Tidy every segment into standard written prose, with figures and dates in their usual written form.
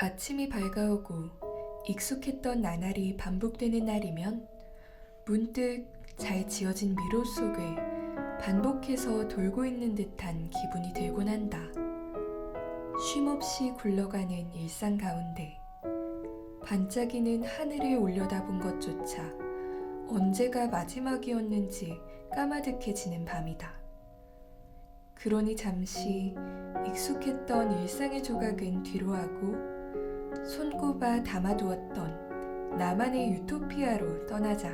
아침이 밝아오고 익숙했던 나날이 반복되는 날이면 문득 잘 지어진 미로 속을 반복해서 돌고 있는 듯한 기분이 들곤 한다. 쉼없이 굴러가는 일상 가운데 반짝이는 하늘을 올려다본 것조차 언제가 마지막이었는지 까마득해지는 밤이다. 그러니 잠시 익숙했던 일상의 조각은 뒤로하고 손꼽아 담아두었던 나만의 유토피아로 떠나자.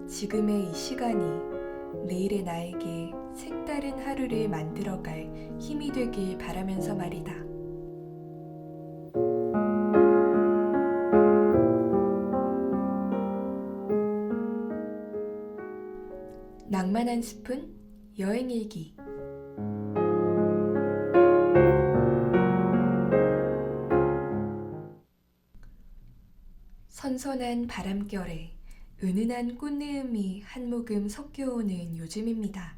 지금의 이 시간이 내일의 나에게 색다른 하루를 만들어갈 힘이 되길 바라면서 말이다. 낭만 한 스푼 여행 일기. 선선한 바람결에 은은한 꽃내음이 한 모금 섞여오는 요즘입니다.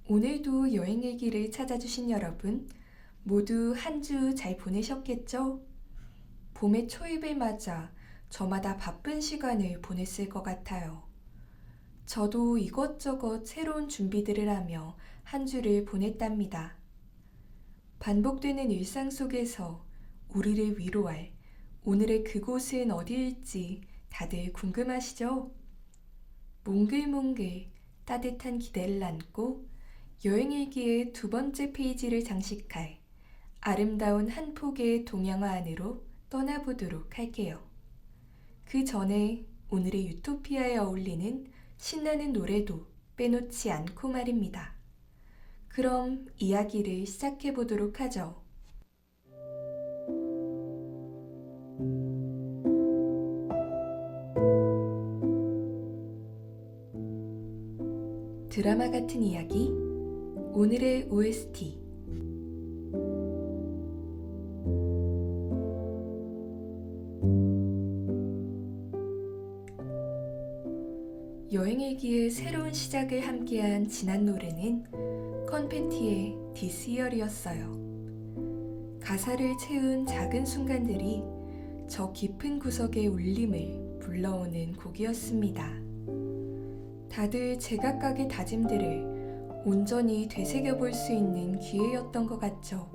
오늘도 여행일기를 찾아주신 여러분 모두 한 주 잘 보내셨겠죠? 봄의 초입을 맞아 저마다 바쁜 시간을 보냈을 것 같아요. 저도 이것저것 새로운 준비들을 하며 한 주를 보냈답니다. 반복되는 일상 속에서 우리를 위로할 오늘의 그곳은 어디일지 다들 궁금하시죠? 몽글몽글 따뜻한 기대를 안고 여행일기의 두 번째 페이지를 장식할 아름다운 한 폭의 동양화 안으로 떠나보도록 할게요. 그 전에 오늘의 유토피아에 어울리는 신나는 노래도 빼놓지 않고 말입니다. 그럼 이야기를 시작해보도록 하죠. 드라마 같은 이야기, 오늘의 OST. 여행일기의 새로운 시작을 함께한 지난 노래는 컨페티의 This Year이었어요. 가사를 채운 작은 순간들이 저 깊은 구석의 울림을 불러오는 곡이었습니다. 다들 제각각의 다짐들을 온전히 되새겨볼 수 있는 기회였던 것 같죠.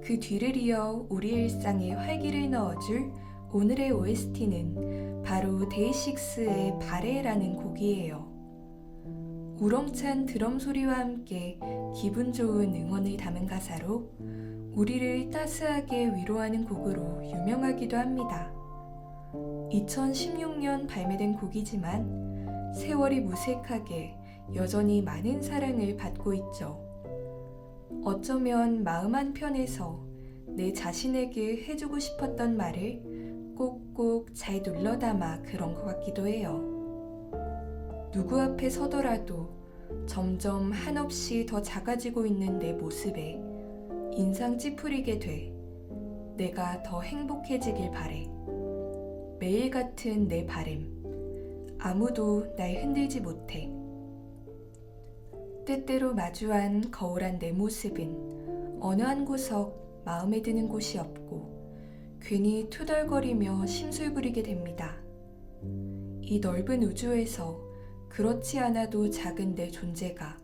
그 뒤를 이어 우리 일상에 활기를 넣어줄 오늘의 OST는 바로 데이식스의 바레라는 곡이에요. 우렁찬 드럼 소리와 함께 기분 좋은 응원을 담은 가사로 우리를 따스하게 위로하는 곡으로 유명하기도 합니다. 2016년 발매된 곡이지만 세월이 무색하게 여전히 많은 사랑을 받고 있죠. 어쩌면 마음 한편에서 내 자신에게 해주고 싶었던 말을 꼭꼭 잘 눌러 담아 그런 것 같기도 해요. 누구 앞에 서더라도 점점 한없이 더 작아지고 있는 내 모습에 인상 찌푸리게 돼 내가 더 행복해지길 바래. 매일 같은 내 바램. 아무도 날 흔들지 못해. 때때로 마주한 거울한 내 모습은 어느 한 구석 마음에 드는 곳이 없고 괜히 투덜거리며 심술 부리게 됩니다. 이 넓은 우주에서 그렇지 않아도 작은 내 존재가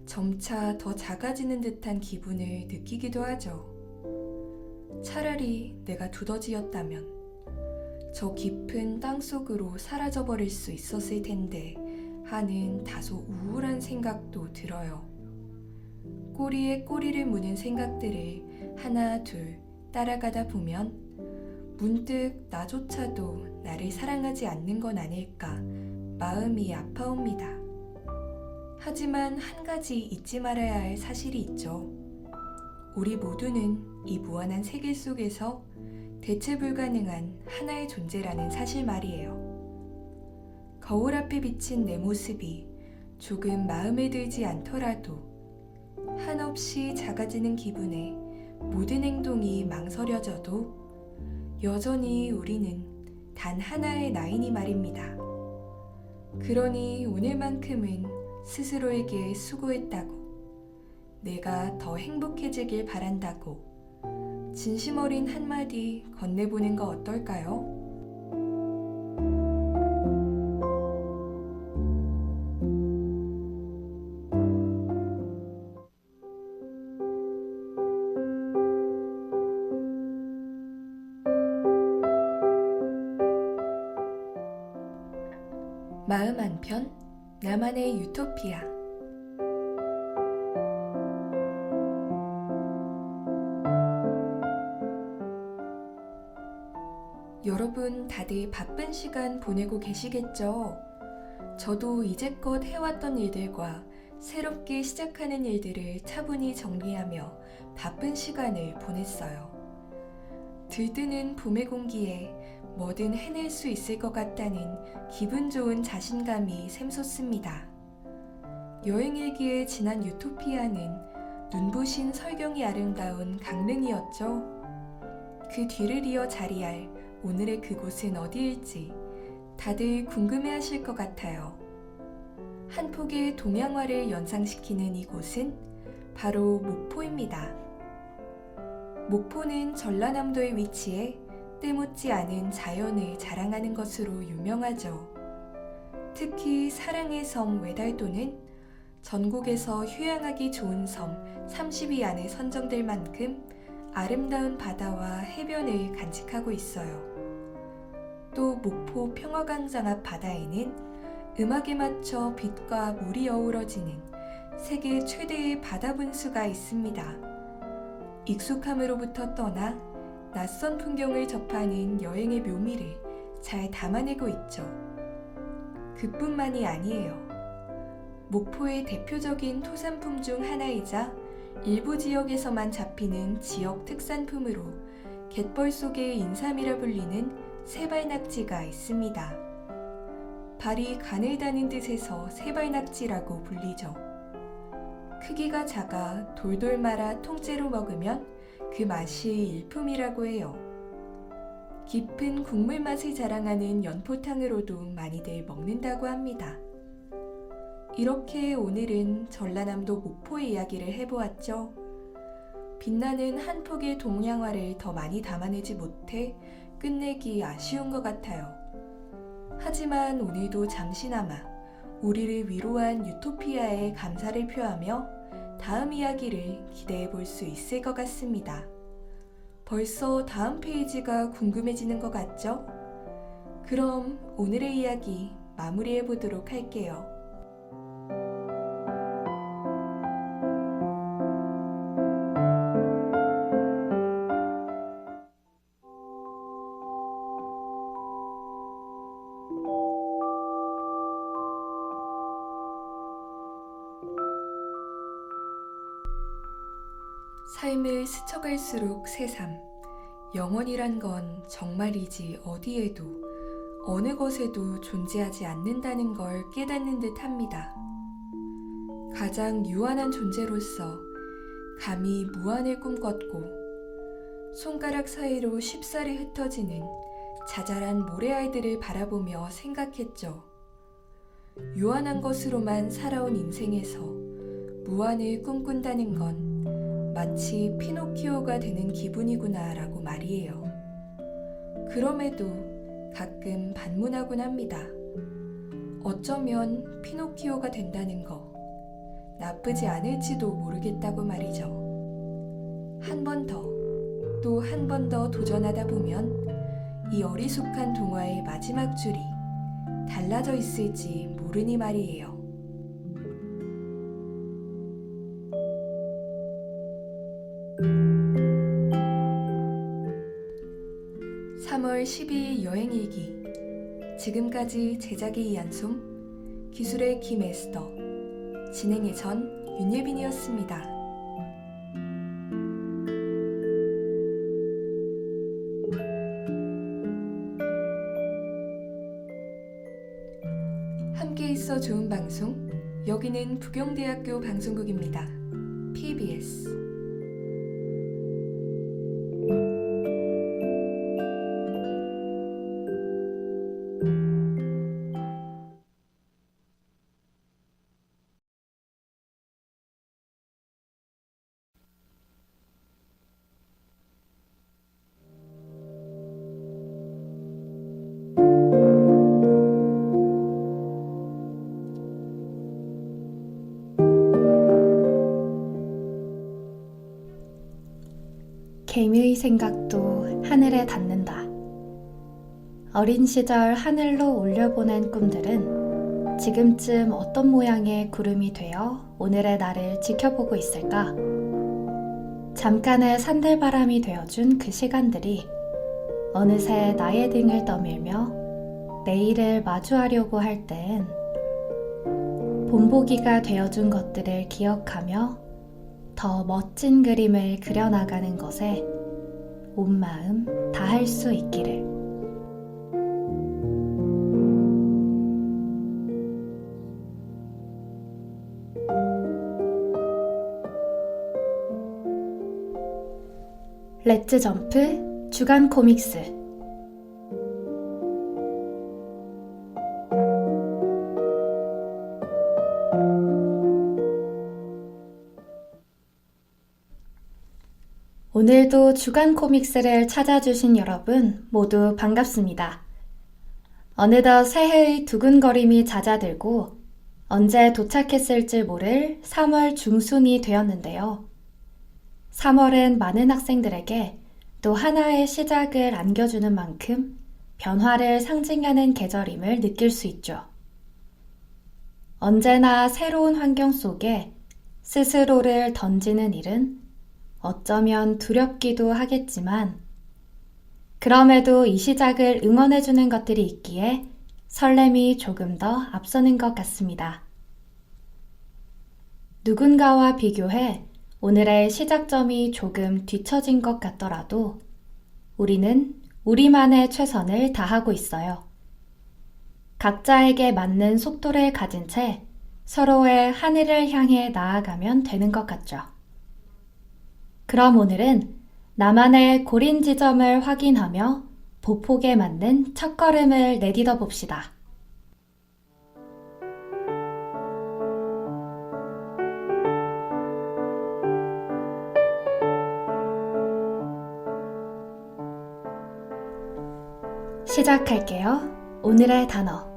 점차 더 작아지는 듯한 기분을 느끼기도 하죠. 차라리 내가 두더지였다면 저 깊은 땅속으로 사라져버릴 수 있었을 텐데 하는 다소 우울한 생각도 들어요. 꼬리에 꼬리를 무는 생각들을 하나 둘 따라가다 보면 문득 나조차도 나를 사랑하지 않는 건 아닐까 마음이 아파옵니다. 하지만 한 가지 잊지 말아야 할 사실이 있죠. 우리 모두는 이 무한한 세계 속에서 대체 불가능한 하나의 존재라는 사실 말이에요. 거울 앞에 비친 내 모습이 조금 마음에 들지 않더라도 한없이 작아지는 기분에 모든 행동이 망설여져도 여전히 우리는 단 하나의 나이니 말입니다. 그러니 오늘만큼은 스스로에게 수고했다고, 내가 더 행복해지길 바란다고 진심 어린 한마디 건네보는 거 어떨까요? 마음 한편 나만의 유토피아. 여러분 다들 바쁜 시간 보내고 계시겠죠? 저도 이제껏 해왔던 일들과 새롭게 시작하는 일들을 차분히 정리하며 바쁜 시간을 보냈어요. 들뜨는 봄의 공기에 뭐든 해낼 수 있을 것 같다는 기분 좋은 자신감이 샘솟습니다. 여행일기에 지난 유토피아는 눈부신 설경이 아름다운 강릉이었죠. 그 뒤를 이어 자리할 오늘의 그곳은 어디일지 다들 궁금해하실 것 같아요. 한 폭의 동양화를 연상시키는 이곳은 바로 목포입니다. 목포는 전라남도에 위치해 때묻지 않은 자연을 자랑하는 것으로 유명하죠. 특히 사랑의 섬 외달도는 전국에서 휴양하기 좋은 섬 30위 안에 선정될 만큼 아름다운 바다와 해변을 간직하고 있어요. 또 목포 평화광장 앞 바다에는 음악에 맞춰 빛과 물이 어우러지는 세계 최대의 바다 분수가 있습니다. 익숙함으로부터 떠나 낯선 풍경을 접하는 여행의 묘미를 잘 담아내고 있죠. 그뿐만이 아니에요. 목포의 대표적인 토산품 중 하나이자 일부 지역에서만 잡히는 지역 특산품으로 갯벌 속의 인삼이라 불리는 세발낙지가 있습니다. 발이 가늘다는 뜻에서 세발낙지라고 불리죠. 크기가 작아 돌돌 말아 통째로 먹으면 그 맛이 일품이라고 해요. 깊은 국물 맛을 자랑하는 연포탕으로도 많이들 먹는다고 합니다. 이렇게 오늘은 전라남도 목포의 이야기를 해보았죠. 빛나는 한 폭의 동양화를 더 많이 담아내지 못해 끝내기 아쉬운 것 같아요. 하지만 오늘도 잠시나마 우리를 위로한 유토피아에 감사를 표하며 다음 이야기를 기대해 볼 수 있을 것 같습니다. 벌써 다음 페이지가 궁금해지는 것 같죠? 그럼 오늘의 이야기 마무리해 보도록 할게요. '삶을 스쳐갈수록 새삼, 영원이란 건 정말이지 어디에도 어느 것에도 존재하지 않는다는 걸 깨닫는 듯 합니다. 가장 유한한 존재로서 감히 무한을 꿈꿨고 손가락 사이로 쉽사리 흩어지는 자잘한 모래알들을 바라보며 생각했죠. 유한한 것으로만 살아온 인생에서 무한을 꿈꾼다는 건 마치 피노키오가 되는 기분이구나 라고 말이에요. 그럼에도 가끔 반문하곤 합니다. 어쩌면 피노키오가 된다는 거 나쁘지 않을지도 모르겠다고 말이죠. 한 번 더, 또 한 번 더 도전하다 보면 이 어리숙한 동화의 마지막 줄이 달라져 있을지 모르니 말이에요. 3월 12일 여행일기. 지금까지 제작의 이한솜, 기술의 김에스더, 진행의 전 윤예빈이었습니다. 함께 있어 좋은 방송, 여기는 부경대학교 방송국입니다. PBS 개미의 생각도 하늘에 닿는다. 어린 시절 하늘로 올려보낸 꿈들은 지금쯤 어떤 모양의 구름이 되어 오늘의 나를 지켜보고 있을까? 잠깐의 산들바람이 되어준 그 시간들이 어느새 나의 등을 떠밀며 내일을 마주하려고 할 땐 본보기가 되어준 것들을 기억하며 더 멋진 그림을 그려나가는 것에 온 마음 다할 수 있기를. 렛츠 점프 주간 코믹스. 오늘도 주간 코믹스를 찾아주신 여러분 모두 반갑습니다. 어느덧 새해의 두근거림이 잦아들고 언제 도착했을지 모를 3월 중순이 되었는데요. 3월은 많은 학생들에게 또 하나의 시작을 안겨주는 만큼 변화를 상징하는 계절임을 느낄 수 있죠. 언제나 새로운 환경 속에 스스로를 던지는 일은 어쩌면 두렵기도 하겠지만 그럼에도 이 시작을 응원해주는 것들이 있기에 설렘이 조금 더 앞서는 것 같습니다. 누군가와 비교해 오늘의 시작점이 조금 뒤처진 것 같더라도 우리는 우리만의 최선을 다하고 있어요. 각자에게 맞는 속도를 가진 채 서로의 하늘을 향해 나아가면 되는 것 같죠. 그럼 오늘은 나만의 고린 지점을 확인하며 보폭에 맞는 첫걸음을 내딛어 봅시다. 시작할게요. 오늘의 단어.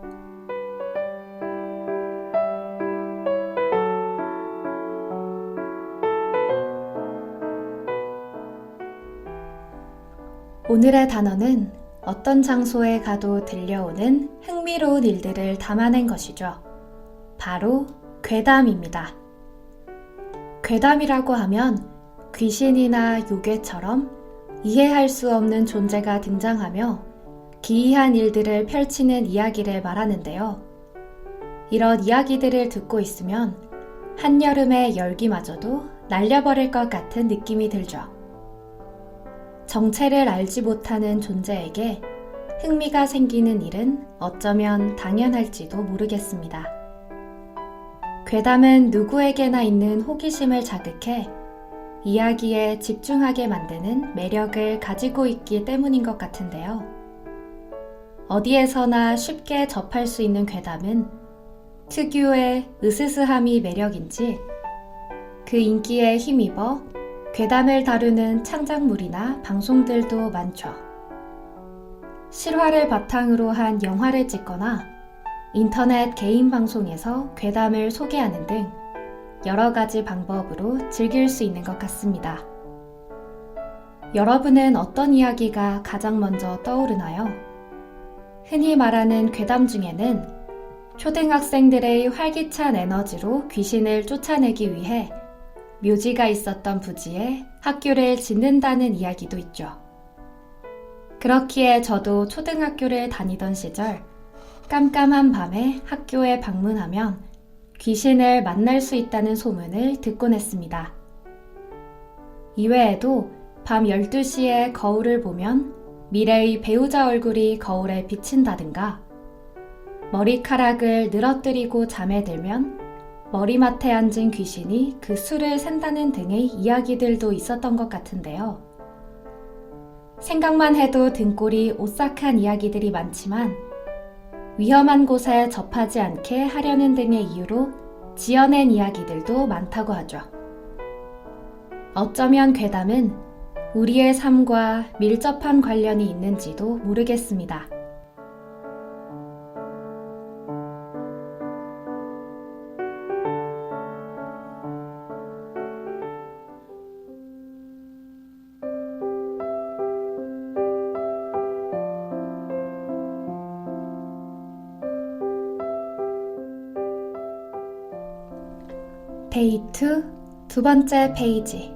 오늘의 단어는 어떤 장소에 가도 들려오는 흥미로운 일들을 담아낸 것이죠. 바로 괴담입니다. 괴담이라고 하면 귀신이나 요괴처럼 이해할 수 없는 존재가 등장하며 기이한 일들을 펼치는 이야기를 말하는데요. 이런 이야기들을 듣고 있으면 한여름의 열기마저도 날려버릴 것 같은 느낌이 들죠. 정체를 알지 못하는 존재에게 흥미가 생기는 일은 어쩌면 당연할지도 모르겠습니다. 괴담은 누구에게나 있는 호기심을 자극해 이야기에 집중하게 만드는 매력을 가지고 있기 때문인 것 같은데요. 어디에서나 쉽게 접할 수 있는 괴담은 특유의 으스스함이 매력인지 그 인기에 힘입어 괴담을 다루는 창작물이나 방송들도 많죠. 실화를 바탕으로 한 영화를 찍거나 인터넷 개인 방송에서 괴담을 소개하는 등 여러 가지 방법으로 즐길 수 있는 것 같습니다. 여러분은 어떤 이야기가 가장 먼저 떠오르나요? 흔히 말하는 괴담 중에는 초등학생들의 활기찬 에너지로 귀신을 쫓아내기 위해 묘지가 있었던 부지에 학교를 짓는다는 이야기도 있죠. 그렇기에 저도 초등학교를 다니던 시절 깜깜한 밤에 학교에 방문하면 귀신을 만날 수 있다는 소문을 듣곤 했습니다. 이외에도 밤 12시에 거울을 보면 미래의 배우자 얼굴이 거울에 비친다든가 머리카락을 늘어뜨리고 잠에 들면 머리맡에 앉은 귀신이 그 수를 센다는 등의 이야기들도 있었던 것 같은데요. 생각만 해도 등골이 오싹한 이야기들이 많지만 위험한 곳에 접하지 않게 하려는 등의 이유로 지어낸 이야기들도 많다고 하죠. 어쩌면 괴담은 우리의 삶과 밀접한 관련이 있는지도 모르겠습니다. Day 2 두 번째 페이지.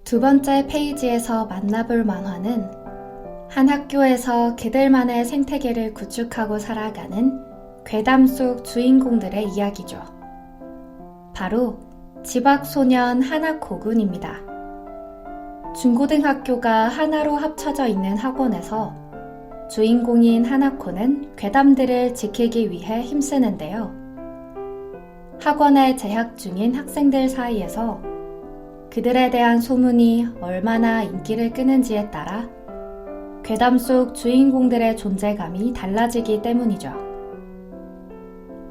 두 번째 페이지에서 만나볼 만화는 한 학교에서 그들만의 생태계를 구축하고 살아가는 괴담 속 주인공들의 이야기죠. 바로 지박소년 하나코군입니다. 중고등학교가 하나로 합쳐져 있는 학원에서 주인공인 하나코는 괴담들을 지키기 위해 힘쓰는데요. 학원에 재학 중인 학생들 사이에서 그들에 대한 소문이 얼마나 인기를 끄는지에 따라 괴담 속 주인공들의 존재감이 달라지기 때문이죠.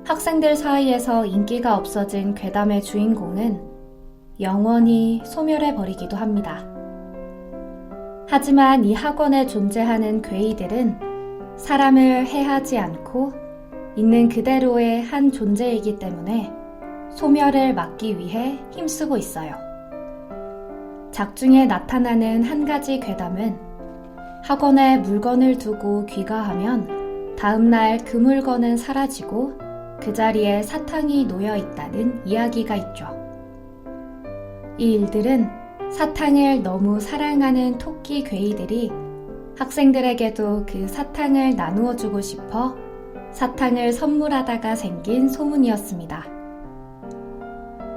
학생들 사이에서 인기가 없어진 괴담의 주인공은 영원히 소멸해버리기도 합니다. 하지만 이 학원에 존재하는 괴이들은 사람을 해하지 않고 있는 그대로의 한 존재이기 때문에 소멸을 막기 위해 힘쓰고 있어요. 작중에 나타나는 한 가지 괴담은 학원에 물건을 두고 귀가하면 다음날 그 물건은 사라지고 그 자리에 사탕이 놓여 있다는 이야기가 있죠. 이 일들은 사탕을 너무 사랑하는 토끼 괴이들이 학생들에게도 그 사탕을 나누어 주고 싶어 사탕을 선물하다가 생긴 소문이었습니다.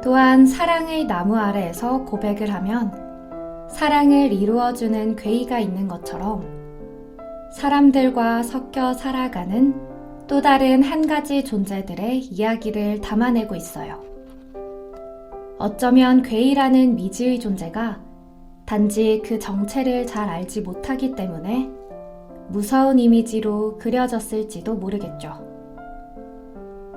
또한 사랑의 나무 아래에서 고백을 하면 사랑을 이루어주는 괴이가 있는 것처럼 사람들과 섞여 살아가는 또 다른 한 가지 존재들의 이야기를 담아내고 있어요. 어쩌면 괴이라는 미지의 존재가 단지 그 정체를 잘 알지 못하기 때문에 무서운 이미지로 그려졌을지도 모르겠죠.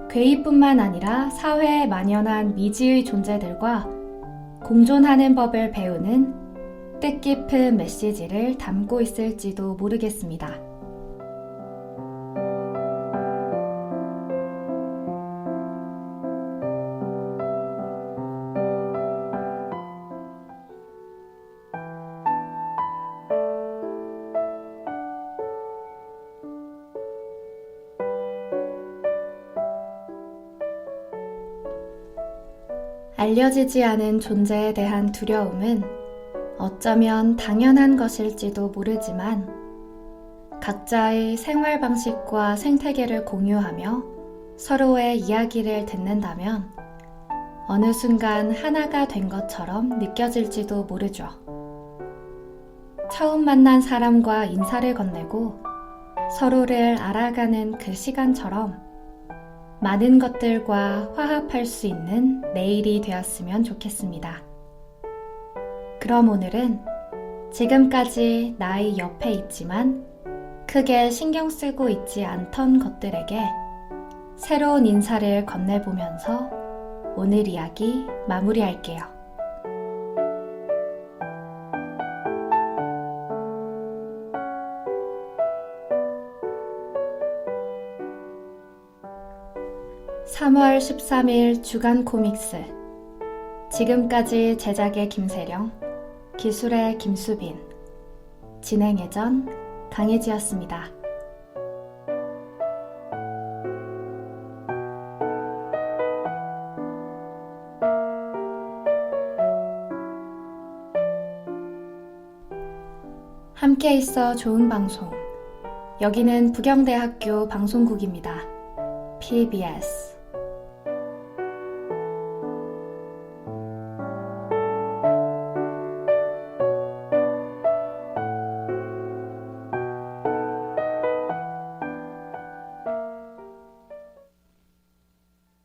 괴이뿐만 아니라 사회에 만연한 미지의 존재들과 공존하는 법을 배우는 뜻깊은 메시지를 담고 있을지도 모르겠습니다. 알려지지 않은 존재에 대한 두려움은 어쩌면 당연한 것일지도 모르지만 각자의 생활 방식과 생태계를 공유하며 서로의 이야기를 듣는다면 어느 순간 하나가 된 것처럼 느껴질지도 모르죠. 처음 만난 사람과 인사를 건네고 서로를 알아가는 그 시간처럼 많은 것들과 화합할 수 있는 내일이 되었으면 좋겠습니다. 그럼 오늘은 지금까지 나의 옆에 있지만 크게 신경 쓰고 있지 않던 것들에게 새로운 인사를 건네보면서 오늘 이야기 마무리할게요. (3월 13일) 주간 코믹스. 지금까지 제작의 김세령, 기술의 김수빈, 진행의 전 강혜지였습니다. 함께 있어 좋은 방송. 여기는 부경대학교 방송국입니다. PBS